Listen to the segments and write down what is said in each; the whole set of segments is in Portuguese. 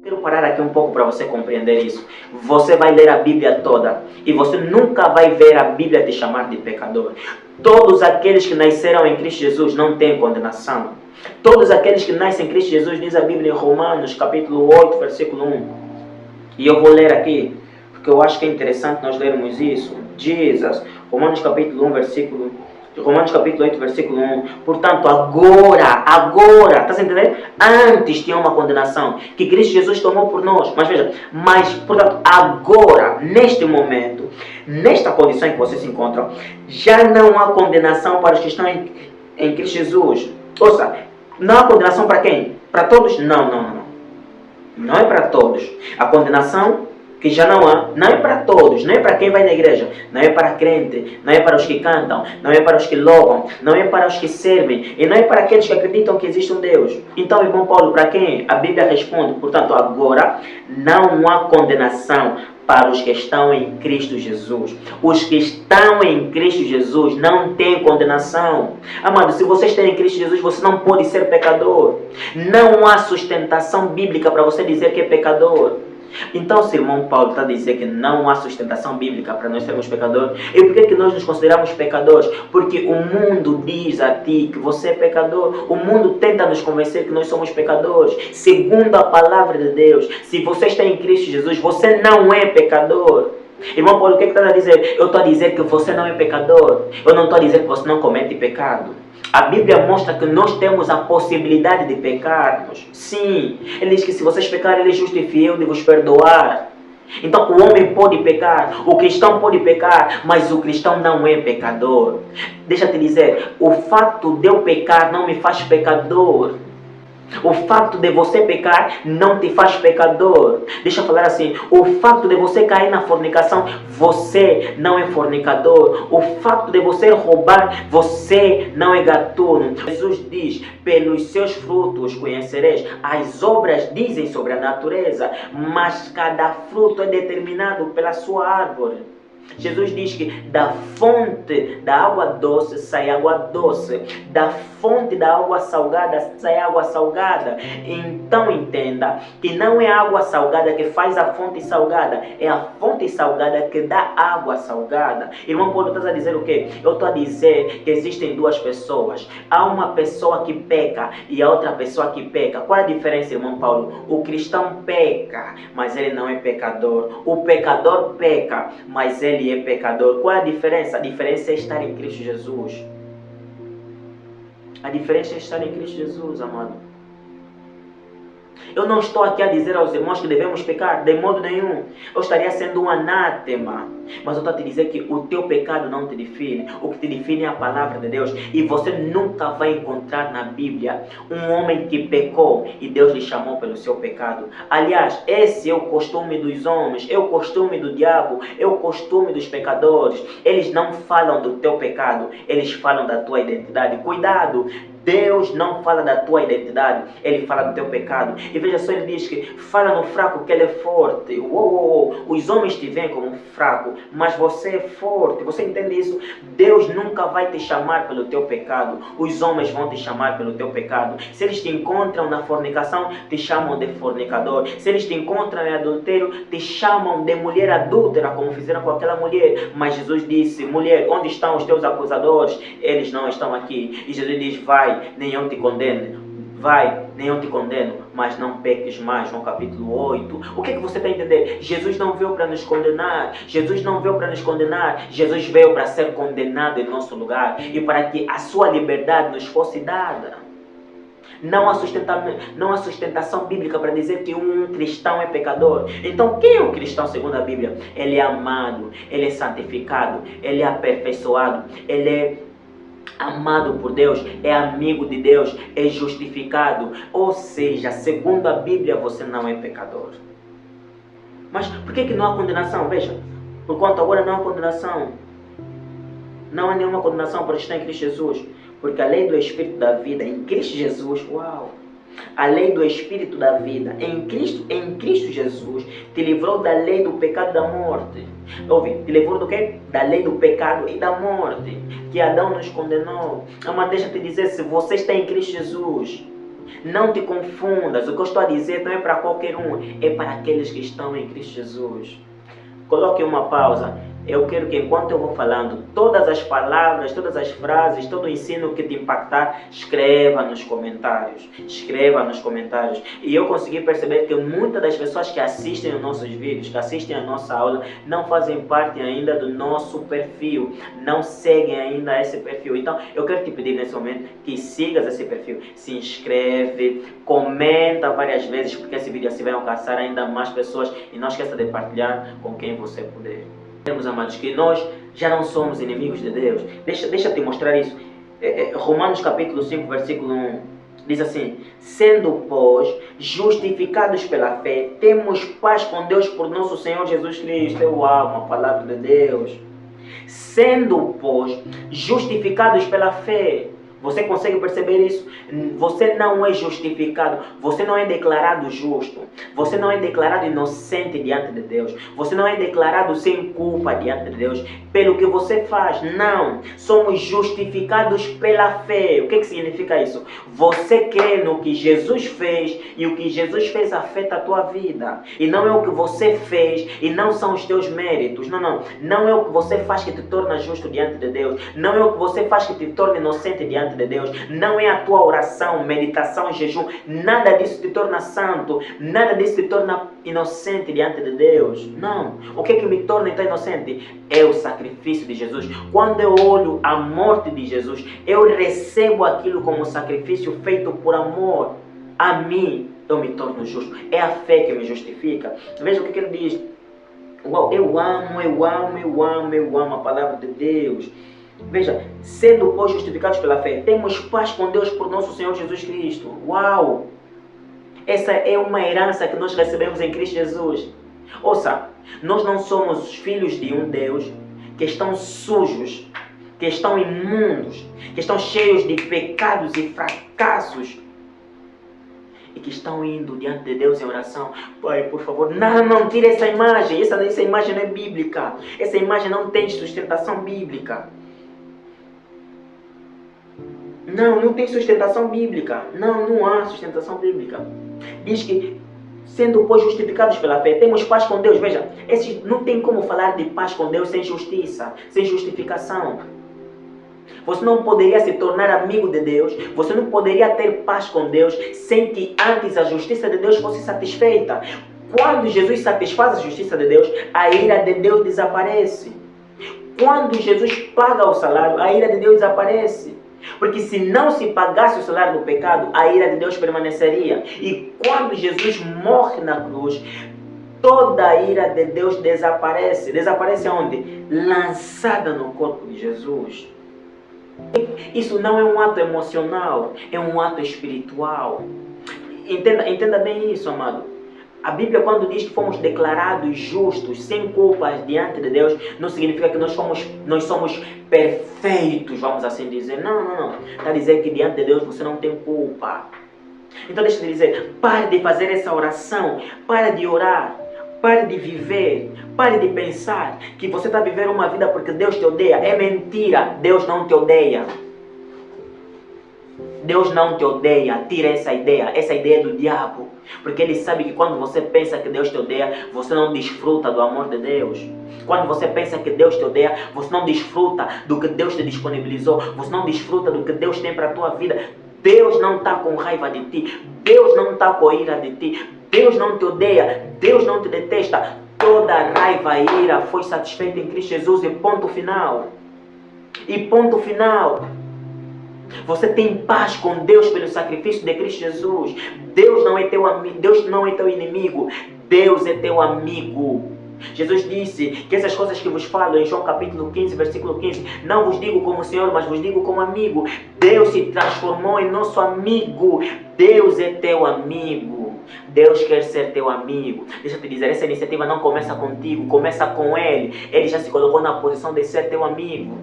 Quero parar aqui um pouco para você compreender isso. Você vai ler a Bíblia toda e você nunca vai ver a Bíblia te chamar de pecador. Todos aqueles que nasceram em Cristo Jesus não têm condenação. Todos aqueles que nascem em Cristo Jesus, diz a Bíblia em Romanos, capítulo 8, versículo 1. E eu vou ler aqui, porque eu acho que é interessante nós lermos isso. Jesus, Romanos capítulo 8, versículo 1. Portanto, agora, está a entender? Antes tinha uma condenação que Cristo Jesus tomou por nós. Mas veja, portanto, agora, neste momento, nesta condição em que você se encontra, já não há condenação para os que estão em Cristo Jesus. Ouça, não há condenação para quem? Para todos? Não. Não é para todos. A condenação que já não é para todos, não é para quem vai na igreja, não é para crente, não é para os que cantam, não é para os que louvam, não é para os que servem, e não é para aqueles que acreditam que existe um Deus. Então, irmão Paulo, para quem a Bíblia responde, portanto, agora não há condenação para os que estão em Cristo Jesus. Os que estão em Cristo Jesus não têm condenação. Amado, se você está em Cristo Jesus, você não pode ser pecador. Não há sustentação bíblica para você dizer que é pecador. Então, se o irmão Paulo está a dizer que não há sustentação bíblica para nós sermos pecadores, e por que nós nos consideramos pecadores? Porque o mundo diz a ti que você é pecador. O mundo tenta nos convencer que nós somos pecadores. Segundo a palavra de Deus, se você está em Cristo Jesus, você não é pecador. Irmão Paulo, o que está a dizer? Eu estou a dizer que você não é pecador. Eu não estou a dizer que você não comete pecado. A Bíblia mostra que nós temos a possibilidade de pecarmos. Sim, ele diz que se vocês pecarem, ele é justo e fiel de vos perdoar. Então o homem pode pecar, o cristão pode pecar, mas o cristão não é pecador. Deixa eu te dizer, o fato de eu pecar não me faz pecador. O fato de você pecar não te faz pecador. Deixa eu falar assim, o fato de você cair na fornicação, você não é fornicador. O fato de você roubar, você não é gatuno. Jesus diz, pelos seus frutos conhecereis. As obras dizem sobre a natureza, mas cada fruto é determinado pela sua árvore. Jesus diz que da fonte da água doce sai água doce, da fonte da água salgada sai água salgada. Então entenda que não é a água salgada que faz a fonte salgada, é a fonte salgada que dá água salgada. Irmão Paulo, estás a dizer o quê? Eu estou a dizer que existem duas pessoas. Há uma pessoa que peca e a outra pessoa que peca. Qual é a diferença, irmão Paulo? O cristão peca, mas ele não é pecador. O pecador peca, mas ele é pecador. Qual é a diferença? A diferença é estar em Cristo Jesus. A diferença é estar em Cristo Jesus, amado. Eu não estou aqui a dizer aos irmãos que devemos pecar, de modo nenhum. Eu estaria sendo um anátema. Mas eu estou a te dizer que o teu pecado não te define. O que te define é a palavra de Deus. E você nunca vai encontrar na Bíblia um homem que pecou e Deus lhe chamou pelo seu pecado. Aliás, esse é o costume dos homens, é o costume do diabo, é o costume dos pecadores. Eles não falam do teu pecado, eles falam da tua identidade. Cuidado! Deus não fala da tua identidade, Ele fala do teu pecado. E veja só, Ele diz que fala no fraco que Ele é forte. Os homens te veem como fraco, mas você é forte. Você entende isso? Deus nunca vai te chamar pelo teu pecado. Os homens vão te chamar pelo teu pecado. Se eles te encontram na fornicação, te chamam de fornicador. Se eles te encontram em adultério, te chamam de mulher adúltera, como fizeram com aquela mulher. Mas Jesus disse, mulher, onde estão os teus acusadores? Eles não estão aqui. E Jesus diz, vai, nem eu te condeno. Vai, nem eu te condeno, mas não peques mais. João capítulo 8. O que você está a entender? Jesus não veio para nos condenar. Jesus não veio para nos condenar. Jesus veio para ser condenado em nosso lugar e para que a sua liberdade nos fosse dada. Não há sustentação bíblica para dizer que um cristão é pecador. Então, quem é o cristão segundo a Bíblia? Ele é amado, ele é santificado, ele é aperfeiçoado, ele é amado por Deus, é amigo de Deus, é justificado. Ou seja, segundo a Bíblia, você não é pecador. Mas por que não há condenação? Veja, por quanto agora não há condenação. Não há nenhuma condenação para estar em Cristo Jesus. Porque a lei do Espírito da vida em Cristo Jesus, a lei do Espírito da vida em Cristo Jesus te livrou da lei do pecado e da morte. Ouve, te livrou do quê? Da lei do pecado e da morte, que Adão nos condenou. Mas deixa eu te dizer, se você está em Cristo Jesus, Não te confundas, o que eu estou a dizer não é para qualquer um, é para aqueles que estão em Cristo Jesus. Coloque uma pausa. Eu quero que enquanto eu vou falando, todas as palavras, todas as frases, todo o ensino que te impactar, escreva nos comentários. Escreva nos comentários. E eu consegui perceber que muitas das pessoas que assistem os nossos vídeos, que assistem a nossa aula, não fazem parte ainda do nosso perfil. Não seguem ainda esse perfil. Então, eu quero te pedir nesse momento que sigas esse perfil. Se inscreve, comenta várias vezes, porque esse vídeo assim vai alcançar ainda mais pessoas. E não esqueça de partilhar com quem você puder. Meus amados, que nós já não somos inimigos de Deus. Deixa eu te mostrar isso. Romanos capítulo 5, versículo 1. Diz assim: sendo, pois, justificados pela fé, temos paz com Deus por nosso Senhor Jesus Cristo. Eu amo a palavra de Deus. Sendo, pois, justificados pela fé. Você consegue perceber isso? Você não é justificado, você não é declarado justo, você não é declarado inocente diante de Deus, você não é declarado sem culpa diante de Deus pelo que você faz. Não, somos justificados pela fé. O que significa isso? Você crê no que Jesus fez e o que Jesus fez afeta a tua vida. E não é o que você fez e não são os teus méritos. Não é o que você faz que te torna justo diante de Deus. Não é o que você faz que te torna inocente diante de Deus. Não é a tua oração, meditação, jejum. Nada disso te torna santo. Nada disso te torna inocente diante de Deus. Não. O que me torna então inocente? É o sacrifício de Jesus. Quando eu olho a morte de Jesus, eu recebo aquilo como sacrifício feito por amor a mim. Eu me torno justo. É a fé que me justifica. Veja o que ele diz. Uau, eu amo a palavra de Deus. Veja, sendo, pois, justificados pela fé, temos paz com Deus por nosso Senhor Jesus Cristo. Uau! Essa é uma herança que nós recebemos em Cristo Jesus. Ouça, nós não somos filhos de um Deus que estão sujos, que estão imundos, que estão cheios de pecados e fracassos e que estão indo diante de Deus em oração. Pai, por favor, não tire essa imagem. Essa imagem não é bíblica. Essa imagem não tem sustentação bíblica. Não tem sustentação bíblica. Não há sustentação bíblica. Diz que, sendo, pois, justificados pela fé, temos paz com Deus. Veja, não tem como falar de paz com Deus sem justiça, sem justificação. Você não poderia se tornar amigo de Deus, você não poderia ter paz com Deus sem que antes a justiça de Deus fosse satisfeita. Quando Jesus satisfaz a justiça de Deus, a ira de Deus desaparece. Quando Jesus paga o salário, a ira de Deus desaparece. Porque se não se pagasse o salário do pecado, a ira de Deus permaneceria. E quando Jesus morre na cruz, toda a ira de Deus desaparece. Desaparece aonde? Lançada no corpo de Jesus. Isso não é um ato emocional, é um ato espiritual. Entenda bem isso, amado. A Bíblia, quando diz que fomos declarados justos, sem culpas diante de Deus, não significa que nós somos perfeitos, vamos assim dizer. Não. Está a dizer que diante de Deus você não tem culpa. Então deixa eu te dizer, pare de fazer essa oração, pare de orar, pare de viver, pare de pensar que você está vivendo uma vida porque Deus te odeia. É mentira, Deus não te odeia. Deus não te odeia, tira essa ideia é do diabo. Porque ele sabe que quando você pensa que Deus te odeia, você não desfruta do amor de Deus. Quando você pensa que Deus te odeia, você não desfruta do que Deus te disponibilizou, você não desfruta do que Deus tem para a tua vida. Deus não está com raiva de ti, Deus não está com ira de ti, Deus não te odeia, Deus não te detesta. Toda raiva e ira foi satisfeita em Cristo Jesus e ponto final. E ponto final. Você tem paz com Deus pelo sacrifício de Cristo Jesus. Deus não é teu amigo, Deus não é teu inimigo, Deus é teu amigo. Jesus disse que essas coisas que vos falo em João capítulo 15, versículo 15, não vos digo como Senhor, mas vos digo como amigo. Deus se transformou em nosso amigo. Deus é teu amigo. Deus quer ser teu amigo. Deixa eu te dizer, essa iniciativa não começa contigo, começa com Ele. Ele já se colocou na posição de ser teu amigo.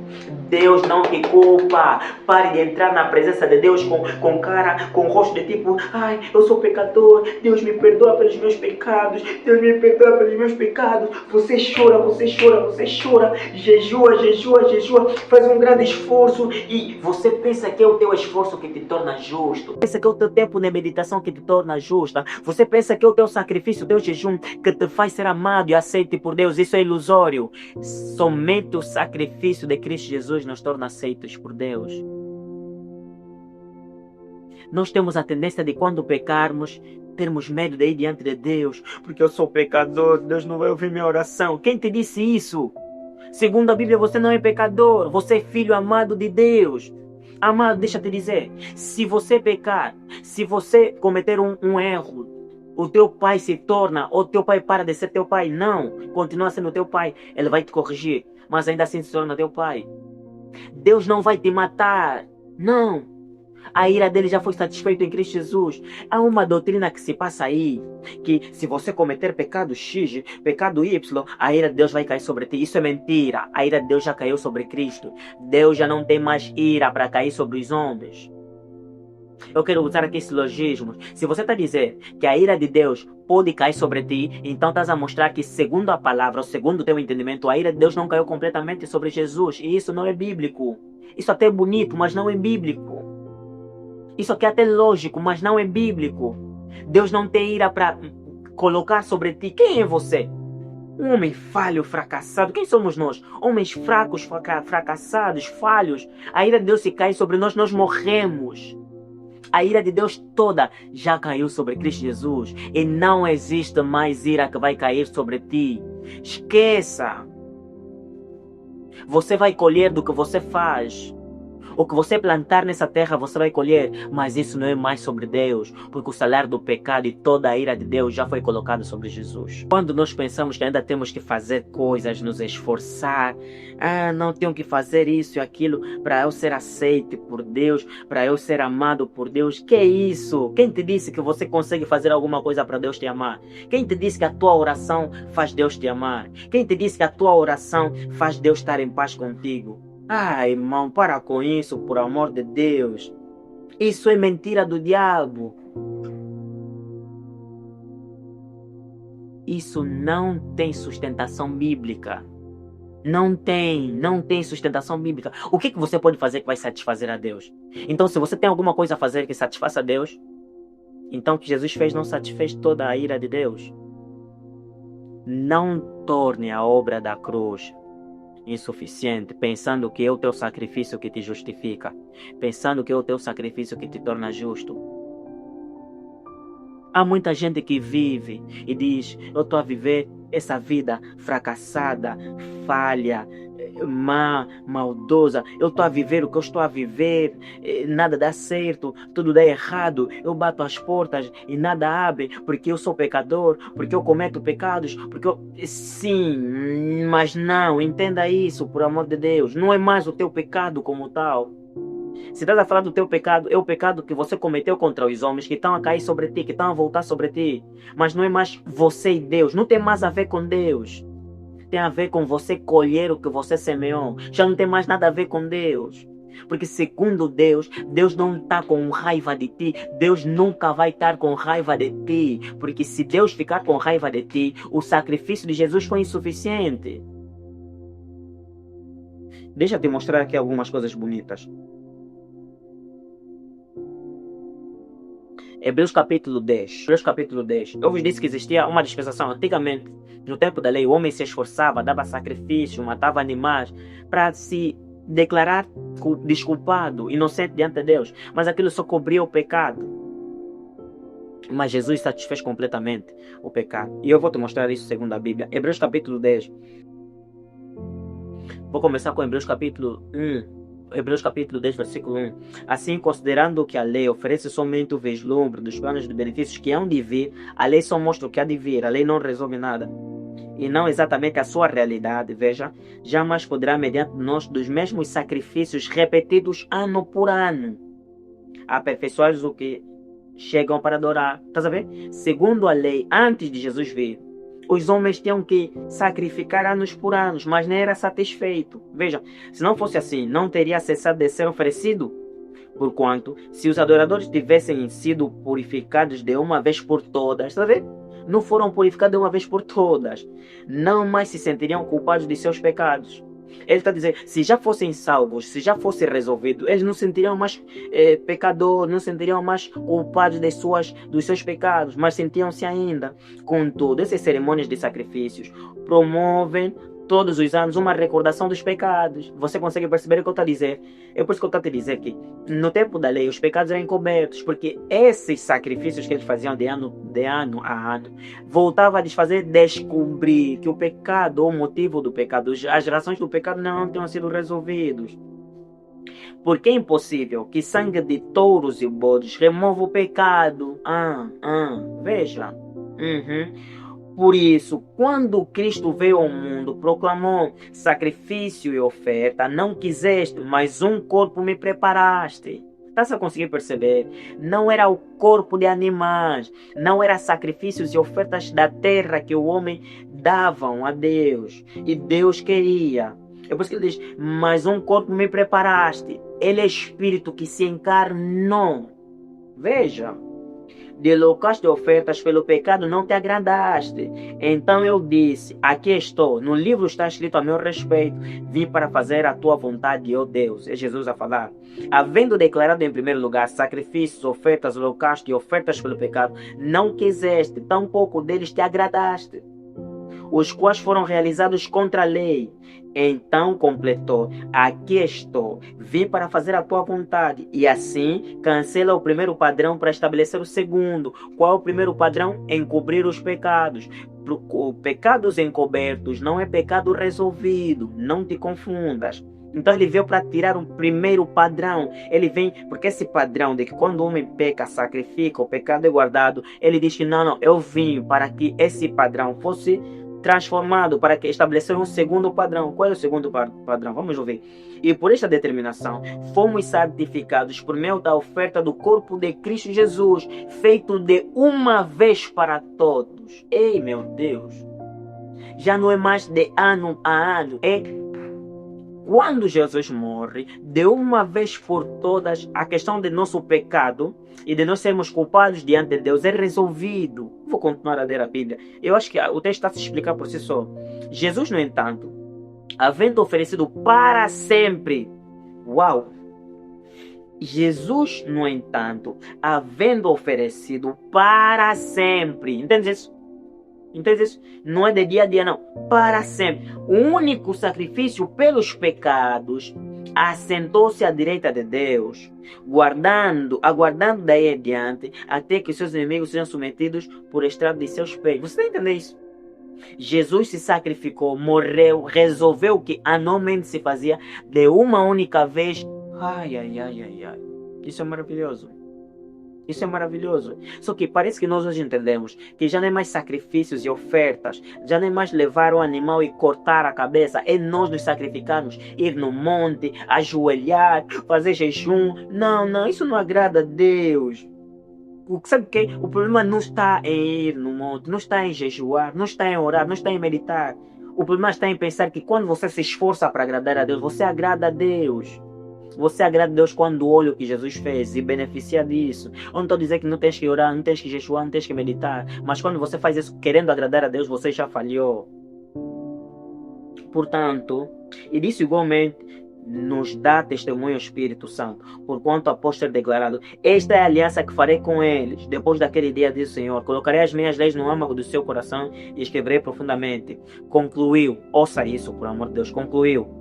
Deus não te culpa. Pare de entrar na presença de Deus com rosto de tipo, ai, eu sou pecador, Deus me perdoa pelos meus pecados, Deus me perdoa pelos meus pecados. Você chora, você chora, você chora, jejua, jejua, jejua, faz um grande esforço e você pensa que é o teu esforço que te torna justo. Pensa que é o teu tempo de meditação que te torna justa. Você pensa que é o teu sacrifício, o teu jejum que te faz ser amado e aceito por Deus. Isso é ilusório. Somente o sacrifício de Cristo Jesus nos torna aceitos por Deus. Nós temos a tendência de, quando pecarmos, termos medo de ir diante de Deus, porque eu sou pecador, Deus não vai ouvir minha oração. Quem te disse isso? Segundo a Bíblia, você não é pecador, você é filho amado de Deus. Amado, deixa eu te dizer, se você pecar, se você cometer um erro, o teu pai se torna, ou teu pai para de ser teu pai? Não, continua sendo teu pai, ele vai te corrigir, mas ainda assim se torna teu pai. Deus não vai te matar, não. A ira dele já foi satisfeita em Cristo Jesus. Há uma doutrina que se passa aí, que se você cometer pecado X, pecado Y, a ira de Deus vai cair sobre ti. Isso é mentira. A ira de Deus já caiu sobre Cristo. Deus já não tem mais ira para cair sobre os homens. Eu quero usar aqui silogismos. Se você está a dizer que a ira de Deus pode cair sobre ti, então estás a mostrar que, segundo a palavra, ou segundo o teu entendimento, a ira de Deus não caiu completamente sobre Jesus. E isso não é bíblico. Isso até é bonito, mas não é bíblico. Isso aqui é até lógico, mas não é bíblico. Deus não tem ira para colocar sobre ti. Quem é você? Um homem falho, fracassado. Quem somos nós? Homens fracos, fracassados, falhos. A ira de Deus, se cai sobre nós, nós morremos. A ira de Deus toda já caiu sobre Cristo Jesus. E não existe mais ira que vai cair sobre ti. Esqueça. Você vai colher do que você faz. O que você plantar nessa terra, você vai colher. Mas isso não é mais sobre Deus. Porque o salário do pecado e toda a ira de Deus já foi colocado sobre Jesus. Quando nós pensamos que ainda temos que fazer coisas, nos esforçar. Não tenho que fazer isso e aquilo para eu ser aceito por Deus. Para eu ser amado por Deus. Que é isso? Quem te disse que você consegue fazer alguma coisa para Deus te amar? Quem te disse que a tua oração faz Deus te amar? Quem te disse que a tua oração faz Deus estar em paz contigo? Irmão, para com isso, por amor de Deus. Isso é mentira do diabo. Isso não tem sustentação bíblica. Não tem sustentação bíblica. O que você pode fazer que vai satisfazer a Deus? Então, se você tem alguma coisa a fazer que satisfaça a Deus, então o que Jesus fez não satisfez toda a ira de Deus. Não torne a obra da cruz insuficiente, pensando que é o teu sacrifício que te justifica, pensando que é o teu sacrifício que te torna justo. Há muita gente que vive e diz: eu estou a viver essa vida fracassada, falha, má, maldosa. Eu estou a viver o que eu estou a viver, nada dá certo, tudo dá errado. Eu bato as portas e nada abre, porque eu sou pecador, porque eu cometo pecados, porque eu... Sim, mas não, entenda isso, por amor de Deus. Não é mais o teu pecado como tal. Se estás a falar do teu pecado, é o pecado que você cometeu contra os homens, que estão a cair sobre ti, que estão a voltar sobre ti. Mas não é mais você e Deus. Não tem mais a ver com Deus. Tem a ver com você colher o que você semeou. Já não tem mais nada a ver com Deus. Porque segundo Deus, Deus não está com raiva de ti. Deus nunca vai estar com raiva de ti. Porque se Deus ficar com raiva de ti, o sacrifício de Jesus foi insuficiente. Deixa eu te mostrar aqui algumas coisas bonitas. Hebreus capítulo 10. Hebreus capítulo 10. Eu vos disse que existia uma dispensação. Antigamente, no tempo da lei, o homem se esforçava, dava sacrifício, matava animais para se declarar desculpado, inocente diante de Deus. Mas aquilo só cobria o pecado. Mas Jesus satisfez completamente o pecado. E eu vou te mostrar isso segundo a Bíblia. Hebreus capítulo 10. Vou começar com Hebreus capítulo 1. Hebreus capítulo 10, versículo 1. Assim, considerando que a lei oferece somente o vislumbre dos planos de benefícios que hão de vir, a lei só mostra o que há de vir, a lei não resolve nada. E não exatamente a sua realidade, veja, jamais poderá, mediante nós, dos mesmos sacrifícios repetidos ano por ano, aperfeiçoar o que chegam para adorar. Estás a ver? Segundo a lei, antes de Jesus vir, os homens tinham que sacrificar anos por anos, mas não era satisfeito. Vejam, se não fosse assim, não teria cessado de ser oferecido. Porquanto, se os adoradores tivessem sido purificados de uma vez por todas, está a ver? Não foram purificados de uma vez por todas, não mais se sentiriam culpados de seus pecados. Ele está dizendo, se já fossem salvos, se já fosse resolvido, eles não sentiriam mais pecadores, não sentiriam mais culpados dos seus pecados, mas sentiam-se ainda. Contudo, essas cerimônias de sacrifícios promovem todos os anos uma recordação dos pecados. Você consegue perceber o que eu estou a dizer? É por isso que eu estou a te dizer que no tempo da lei os pecados eram encobertos, porque esses sacrifícios que eles faziam de ano a ano voltava a desfazer, descobrir que o pecado, o motivo do pecado, as razões do pecado não tinham sido resolvidos. Porque é impossível que sangue de touros e bodes remova o pecado. Veja. Por isso, quando Cristo veio ao mundo, proclamou sacrifício e oferta, não quiseste, mas um corpo me preparaste. Está-se a conseguir perceber? Não era o corpo de animais, não era sacrifícios e ofertas da terra que o homem davam a Deus. E Deus queria. É por isso que ele diz, mas um corpo me preparaste. Ele é Espírito que se encarnou. Veja. De holocausto e ofertas pelo pecado não te agradaste. Então eu disse, aqui estou, no livro está escrito a meu respeito, vim para fazer a tua vontade, ó Deus. É Jesus a falar. Havendo declarado em primeiro lugar sacrifícios, ofertas, holocausto e ofertas pelo pecado, não quiseste, tampouco deles te agradaste, os quais foram realizados contra a lei. Então completou, aqui estou, vim para fazer a tua vontade. E assim cancela o primeiro padrão para estabelecer o segundo. Qual é o primeiro padrão? Encobrir os pecados. Pecados encobertos não é pecado resolvido, não te confundas. Então ele veio para tirar o primeiro padrão. Ele vem, porque esse padrão de que quando o homem peca, sacrifica, o pecado é guardado, ele diz que não, eu vim para que esse padrão fosse transformado, para que estabelecer um segundo padrão. Qual é o segundo padrão? Vamos ouvir. E por esta determinação, fomos santificados por meio da oferta do corpo de Cristo Jesus, feito de uma vez para todos. Ei, meu Deus! Já não é mais de ano a ano, é quando Jesus morre, de uma vez por todas, a questão de nosso pecado e de nós sermos culpados diante de Deus é resolvido. Vou continuar a ler a Bíblia. Eu acho que o texto está a se explicar por si só. Jesus, no entanto, havendo oferecido para sempre. Uau! Jesus, no entanto, havendo oferecido para sempre. Entende isso? Entende isso? Não é de dia a dia, não. Para sempre. O único sacrifício pelos pecados assentou-se à direita de Deus, aguardando daí adiante, até que seus inimigos sejam submetidos por estrado de seus pés. Você está entendendo isso? Jesus se sacrificou, morreu, resolveu o que anualmente se fazia de uma única vez. Ai. Isso é maravilhoso. Isso é maravilhoso. Só que parece que nós hoje entendemos que já não é mais sacrifícios e ofertas, já não é mais levar o animal e cortar a cabeça, é nós nos sacrificarmos, ir no monte, ajoelhar, fazer jejum. Não, isso não agrada a Deus. Sabe o que? O problema não está em ir no monte, não está em jejuar, não está em orar, não está em meditar. O problema está em pensar que quando você se esforça para agradar a Deus, você agrada a Deus. Você agrada a Deus quando olha o que Jesus fez e beneficia disso. Eu não estou dizendo que não tens que orar, não tens que jejuar, não tens que meditar. Mas quando você faz isso querendo agradar a Deus, você já falhou. Portanto, e disso igualmente nos dá testemunho o Espírito Santo. Porquanto após ter declarado, esta é a aliança que farei com eles. Depois daquele dia, diz o Senhor, colocarei as minhas leis no âmago do seu coração e escreverei profundamente. Concluiu, ouça isso por amor de Deus, concluiu.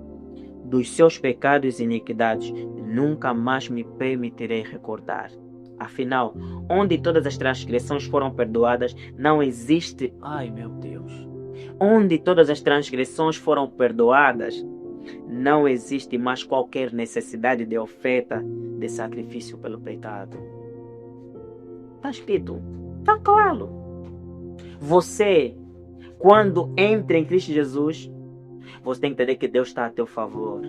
Dos seus pecados e iniquidades, nunca mais me permitirei recordar. Afinal, onde todas as transgressões foram perdoadas, não existe... Ai, meu Deus! Onde todas as transgressões foram perdoadas, não existe mais qualquer necessidade de oferta, de sacrifício pelo pecado. Está escrito, está claro. Você, quando entra em Cristo Jesus, você tem que entender que Deus está a teu favor.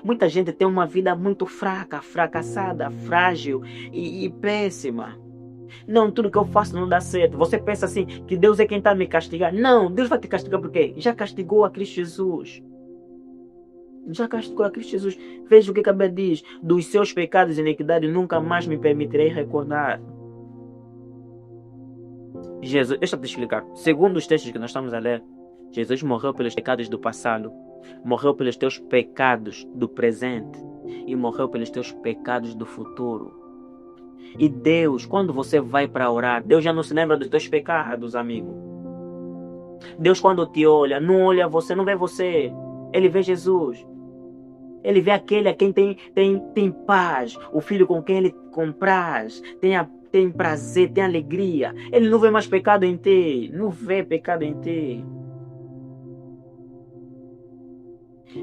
Muita gente tem uma vida muito fraca, fracassada, frágil e péssima. Não, tudo que eu faço não dá certo. Você pensa assim, que Deus é quem está me castigar. Não, Deus vai te castigar por quê? Já castigou a Cristo Jesus. Já castigou a Cristo Jesus. Veja o que a Bíblia diz. Dos seus pecados e iniquidades nunca mais me permitirei recordar. Jesus, deixa eu te explicar. Segundo os textos que nós estamos a ler, Jesus morreu pelos pecados do passado, morreu pelos teus pecados do presente e morreu pelos teus pecados do futuro. E Deus, quando você vai para orar, Deus já não se lembra dos teus pecados, amigo. Deus, quando te olha, não olha você, não vê você. Ele vê Jesus. Ele vê aquele a quem tem paz, o filho com quem ele compraz, tem prazer, tem alegria. Ele não vê mais pecado em ti. Não vê pecado em ti.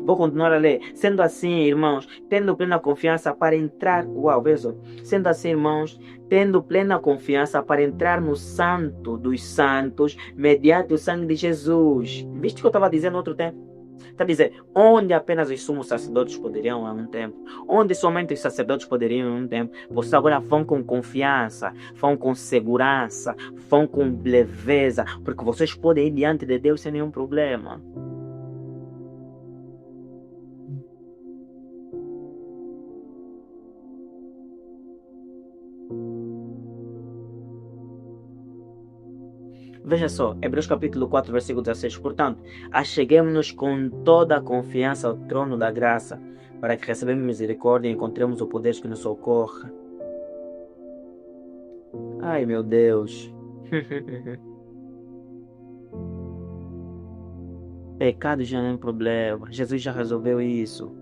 Vou continuar a ler. Sendo assim, irmãos, tendo plena confiança para entrar... Uau, veja. Sendo assim, irmãos, tendo plena confiança para entrar no santo dos santos, mediante o sangue de Jesus. Viste o que eu estava dizendo no outro tempo? Está a dizer, onde apenas os sumos sacerdotes poderiam há um tempo, onde somente os sacerdotes poderiam há um tempo, vocês agora vão com confiança, vão com segurança, vão com leveza, porque vocês podem ir diante de Deus sem nenhum problema. Veja só, Hebreus capítulo 4, versículo 16. Portanto, acheguemos-nos com toda a confiança ao trono da graça, para que recebamos misericórdia e encontremos o poder que nos socorre. Ai, meu Deus. Pecado já não é um problema. Jesus já resolveu isso.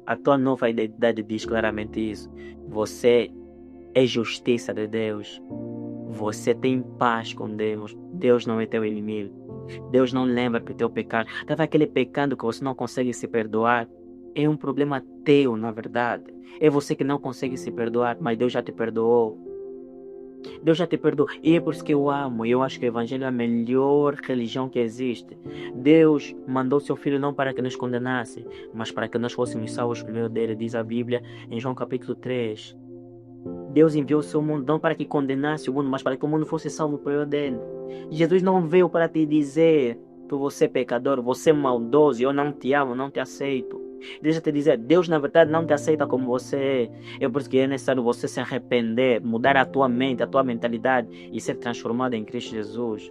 A tua nova identidade diz claramente isso. Você é justiça de Deus. Você tem paz com Deus. Deus não é teu inimigo. Deus não lembra do teu pecado. Talvez aquele pecado que você não consegue se perdoar é um problema teu, na verdade. É você que não consegue se perdoar, mas Deus já te perdoou. Deus já te perdoou. E é por isso que eu amo. Eu acho que o Evangelho é a melhor religião que existe. Deus mandou seu Filho não para que nos condenasse, mas para que nós fôssemos salvos por meio dele, diz a Bíblia em João capítulo 3. Deus enviou o seu mundo não para que condenasse o mundo, mas para que o mundo fosse salvo por meio dele. Jesus não veio para te dizer que você é pecador, você é maldoso, eu não te amo, não te aceito. Deixa eu te dizer, Deus na verdade não te aceita como você é. É por isso que é necessário você se arrepender, mudar a tua mente, a tua mentalidade e ser transformado em Cristo Jesus.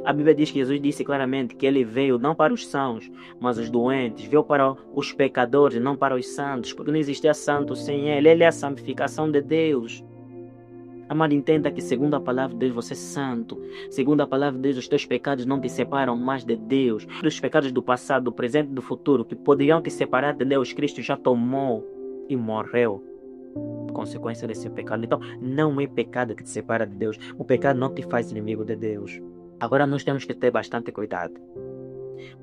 A Bíblia diz que Jesus disse claramente que ele veio não para os sãos, mas os doentes, veio para os pecadores, não para os santos, porque não existia santo sem ele. Ele é a santificação de Deus. Amado, entenda que segundo a palavra de Deus você é santo. Segundo a palavra de Deus, os teus pecados não te separam mais de Deus. Os pecados do passado, do presente e do futuro que poderiam te separar de Deus, Cristo já tomou e morreu por consequência desse pecado. Então, não é pecado que te separa de Deus. O pecado não te faz inimigo de Deus. Agora nós temos que ter bastante cuidado.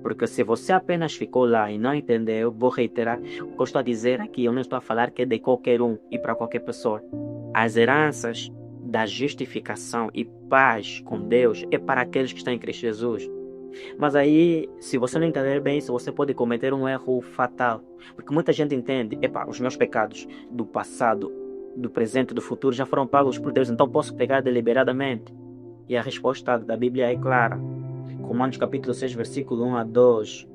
Porque se você apenas ficou lá e não entendeu, vou reiterar o que eu estou a dizer aqui. Eu não estou a falar que é de qualquer um e para qualquer pessoa. As heranças da justificação e paz com Deus é para aqueles que estão em Cristo Jesus. Mas aí, se você não entender bem isso, você pode cometer um erro fatal. Porque muita gente entende, os meus pecados do passado, do presente e do futuro já foram pagos por Deus, então posso pecar deliberadamente. E a resposta da Bíblia é clara. Romanos capítulo 6, versículo 1 a 2.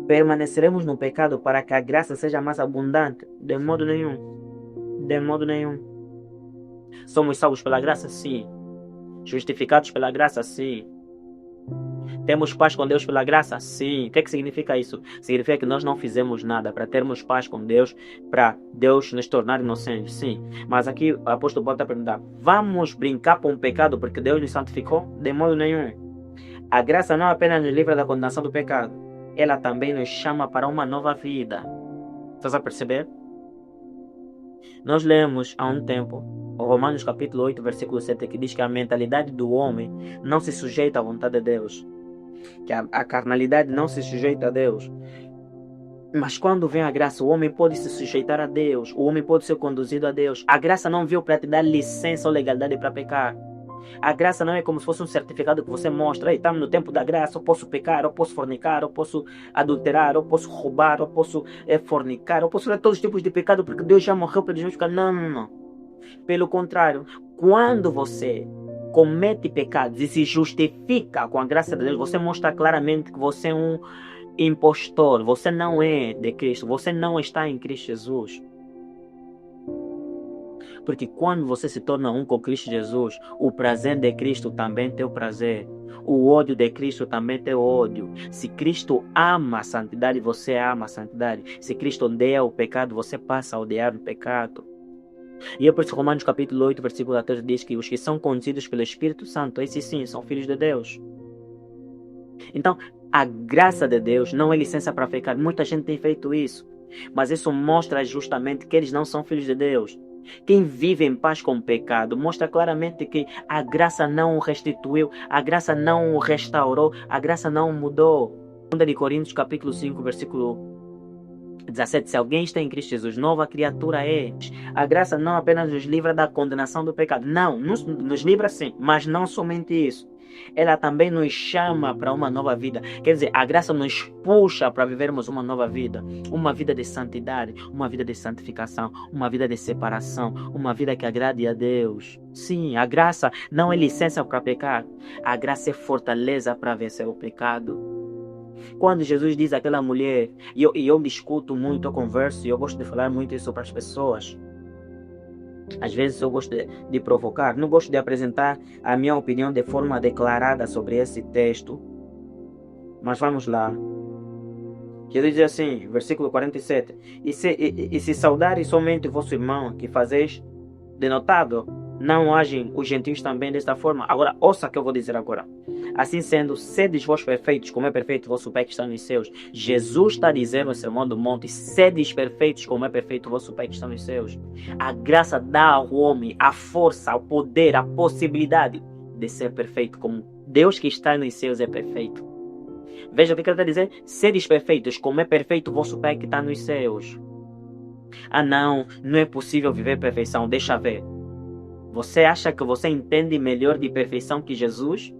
Permaneceremos no pecado para que a graça seja mais abundante? De modo nenhum. De modo nenhum. Somos salvos pela graça? Sim. Justificados pela graça? Sim. Temos paz com Deus pela graça? Sim. O que significa isso? Significa que nós não fizemos nada para termos paz com Deus, para Deus nos tornar inocentes? Sim. Mas aqui o apóstolo Paulo está perguntando, vamos brincar com o pecado porque Deus nos santificou? De modo nenhum. A graça não apenas nos livra da condenação do pecado, ela também nos chama para uma nova vida. Estás a perceber? Nós lemos há um tempo Romanos capítulo 8, versículo 7, que diz que a mentalidade do homem não se sujeita à vontade de Deus. Que a carnalidade não se sujeita a Deus. Mas quando vem a graça, o homem pode se sujeitar a Deus. O homem pode ser conduzido a Deus. A graça não veio para te dar licença ou legalidade para pecar. A graça não é como se fosse um certificado que você mostra. Ei, estamos no tempo da graça, eu posso pecar, eu posso fornicar, eu posso adulterar, eu posso roubar, eu posso fornicar, eu posso fazer todos os tipos de pecado porque Deus já morreu pelos meus pecados. Não, não, não. Pelo contrário, quando você comete pecados e se justifica com a graça de Deus, você mostra claramente que você é um impostor, você não é de Cristo, você não está em Cristo Jesus. Porque quando você se torna um com Cristo Jesus, o prazer de Cristo também tem o prazer. O ódio de Cristo também tem o ódio. Se Cristo ama a santidade, você ama a santidade. Se Cristo odeia o pecado, você passa a odiar o pecado. E é por isso que Romanos capítulo 8, versículo 14 diz que os que são conduzidos pelo Espírito Santo, esses sim, são filhos de Deus. Então, a graça de Deus não é licença para pecar. Muita gente tem feito isso. Mas isso mostra justamente que eles não são filhos de Deus. Quem vive em paz com o pecado mostra claramente que a graça não o restituiu, a graça não o restaurou, a graça não o mudou. 2 Coríntios capítulo 5, versículo 17. Se alguém está em Cristo Jesus, nova criatura é. A graça não apenas nos livra da condenação do pecado. Não, nos livra sim, mas não somente isso. Ela também nos chama para uma nova vida. Quer dizer, a graça nos puxa para vivermos uma nova vida. Uma vida de santidade, uma vida de santificação, uma vida de separação, uma vida que agrade a Deus. Sim, a graça não é licença para pecar. A graça é fortaleza para vencer o pecado. Quando Jesus diz àquela mulher, e eu discuto muito, eu converso, e eu gosto de falar muito isso para as pessoas. Às vezes eu gosto de provocar, não gosto de apresentar a minha opinião de forma declarada sobre esse texto. Mas vamos lá. Jesus diz assim, versículo 47. E se saudares somente o vosso irmão, que fazeis de notado, não agem os gentios também desta forma? Agora, ouça o que eu vou dizer agora. Assim sendo, sedes vós perfeitos, como é perfeito o vosso Pai que está nos céus. Jesus está dizendo no Sermão do Monte, sedes perfeitos, como é perfeito o vosso Pai que está nos céus. A graça dá ao homem a força, o poder, a possibilidade de ser perfeito, como Deus que está nos céus é perfeito. Veja o que ele está dizendo. Sedes perfeitos, como é perfeito o vosso Pai que está nos céus. Ah não, não é possível viver perfeição, deixa ver. Você acha que você entende melhor de perfeição que Jesus?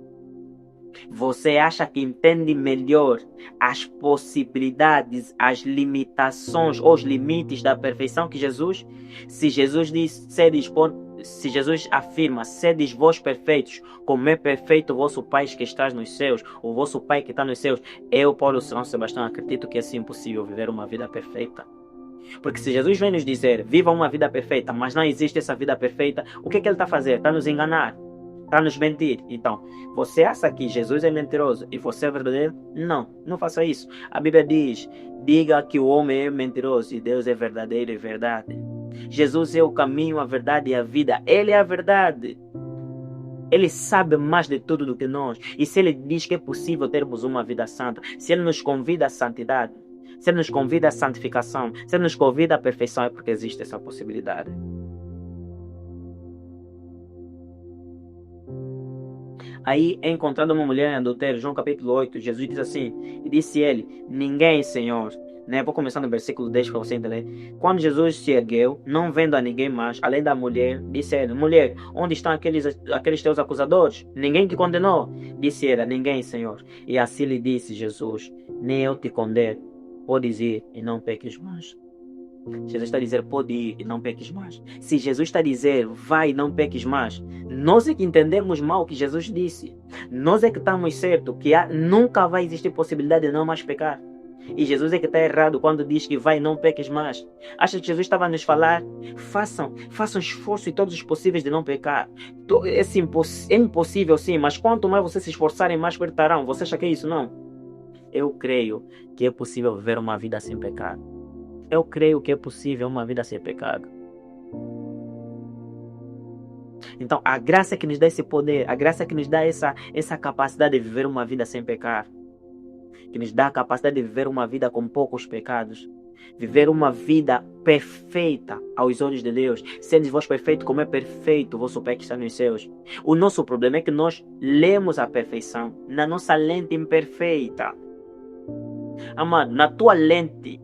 Você acha que entende melhor as possibilidades, as limitações ou os limites da perfeição que Jesus? Se Jesus diz, se Jesus afirma, sedes vós perfeitos, como é perfeito o vosso Pai que está nos céus, o vosso Pai que está nos céus, eu, Paulo São Sebastião, acredito que é assim impossível viver uma vida perfeita. Porque se Jesus vem nos dizer, viva uma vida perfeita, mas não existe essa vida perfeita, o que ele está fazendo? Está nos enganar, está nos mentir. Então, você acha que Jesus é mentiroso e você é verdadeiro? Não, não faça isso. A Bíblia diz, diga que o homem é mentiroso e Deus é verdadeiro e verdade. Jesus é o caminho, a verdade e a vida. Ele é a verdade. Ele sabe mais de tudo do que nós. E se ele diz que é possível termos uma vida santa, se ele nos convida à santidade, se ele nos convida à santificação, se ele nos convida à perfeição, é porque existe essa possibilidade. Aí, encontrando uma mulher em adultério, João capítulo 8, Jesus diz assim, e disse ele, ninguém, Senhor, né? Vou começar no versículo 10 para você entender. Quando Jesus se ergueu, não vendo a ninguém mais, além da mulher, disse ele, mulher, onde estão aqueles teus acusadores? Ninguém te condenou? Disse ela, ninguém, Senhor. E assim lhe disse Jesus, nem eu te condeno. Podes ir e não peques mais. Jesus está a dizer, pode ir e não peques mais. Se Jesus está a dizer, vai e não peques mais, nós é que entendemos mal o que Jesus disse. Nós é que estamos certos que nunca vai existir possibilidade de não mais pecar. E Jesus é que está errado quando diz que vai e não peques mais. Acha que Jesus estava a nos falar, façam esforço e todos os possíveis de não pecar. É impossível sim, mas quanto mais vocês se esforçarem, mais perderão. Você acha que é isso? Não. Eu creio que é possível viver uma vida sem pecado. Eu creio que é possível uma vida sem pecado. Então, a graça que nos dá esse poder, a graça que nos dá essa capacidade de viver uma vida sem pecar, que nos dá a capacidade de viver uma vida com poucos pecados, viver uma vida perfeita aos olhos de Deus, sendo vós perfeito como é perfeito o vosso Pai que está nos céus. O nosso problema é que nós lemos a perfeição na nossa lente imperfeita. Amado, na tua lente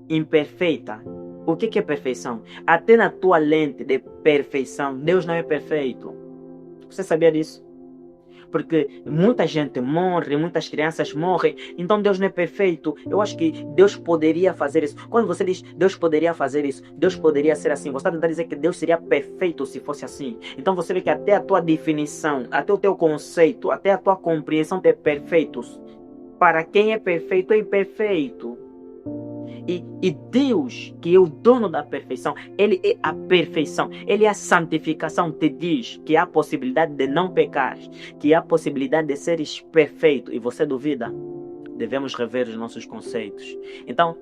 imperfeita, o que é perfeição? Até na tua lente de perfeição, Deus não é perfeito. Você sabia disso? Porque muita gente morre, muitas crianças morrem, então Deus não é perfeito. Eu acho que Deus poderia fazer isso. Quando você diz Deus poderia fazer isso, Deus poderia ser assim, você está tentando dizer que Deus seria perfeito se fosse assim. Então você vê que até a tua definição, até o teu conceito, até a tua compreensão de perfeitos, para quem é perfeito, é imperfeito. E Deus, que é o dono da perfeição, Ele é a perfeição, Ele é a santificação, te diz que há a possibilidade de não pecar, que há a possibilidade de seres perfeito, e você duvida? Devemos rever os nossos conceitos. Então,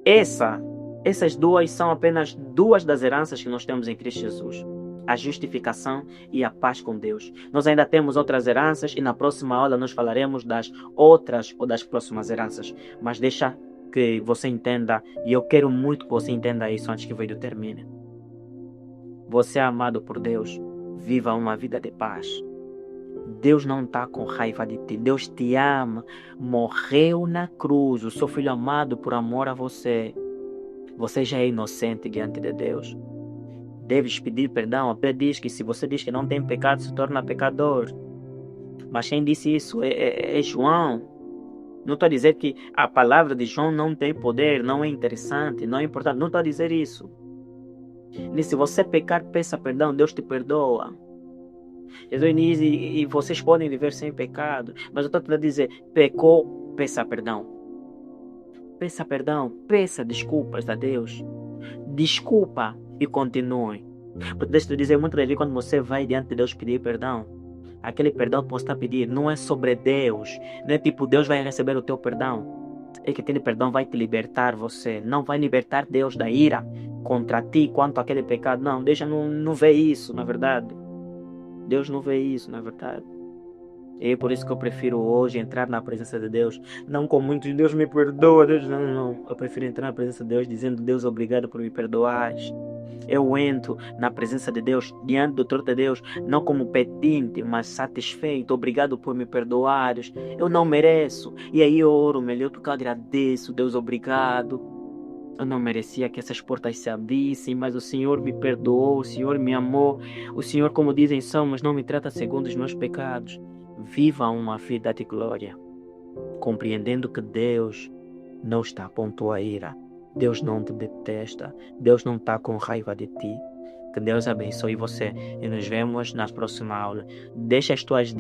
essas duas são apenas duas das heranças que nós temos em Cristo Jesus. A justificação e a paz com Deus. Nós ainda temos outras heranças e na próxima aula nós falaremos das outras ou das próximas heranças. Mas deixa que você entenda, e eu quero muito que você entenda isso antes que o vídeo termine. Você é amado por Deus, viva uma vida de paz. Deus não está com raiva de ti, Deus te ama, morreu na cruz, o seu filho amado por amor a você. Você já é inocente diante de Deus. Deves pedir perdão. A Bíblia diz que se você diz que não tem pecado, se torna pecador. Mas quem disse isso é João. Não estou a dizer que a palavra de João não tem poder, não é interessante, não é importante. Não estou a dizer isso. E se você pecar, peça perdão, Deus te perdoa. Jesus diz, e vocês podem viver sem pecado. Mas eu estou a dizer, pecou, peça perdão. Peça perdão, peça desculpas a Deus. Desculpa e continue. Porque deixa eu dizer, muitas vezes quando você vai diante de Deus pedir perdão, aquele perdão que você está a pedir não é sobre Deus. Não é tipo, Deus vai receber o teu perdão. É que aquele perdão vai te libertar você. Não vai libertar Deus da ira contra ti quanto àquele pecado. Não, Deus não vê isso, na verdade. Deus não vê isso, na verdade. É por isso que eu prefiro hoje entrar na presença de Deus. Não com muitos, Deus me perdoa. Deus não. Eu prefiro entrar na presença de Deus dizendo, Deus, obrigado por me perdoares. Eu entro na presença de Deus, diante do trono de Deus, não como pedinte, mas satisfeito. Obrigado por me perdoares. Eu não mereço. E aí eu oro melhor porque eu agradeço. Deus, obrigado. Eu não merecia que essas portas se abrissem, mas o Senhor me perdoou, o Senhor me amou. O Senhor, como dizem Salmos, não me trata segundo os meus pecados. Viva uma vida de glória, compreendendo que Deus não está a ponto a ira. Deus não te detesta. Deus não está com raiva de ti. Que Deus abençoe você e nos vemos na próxima aula. Deixa as tuas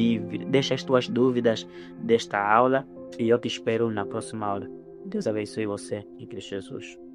dúvidas desta aula e eu te espero na próxima aula. Deus abençoe você em Cristo Jesus.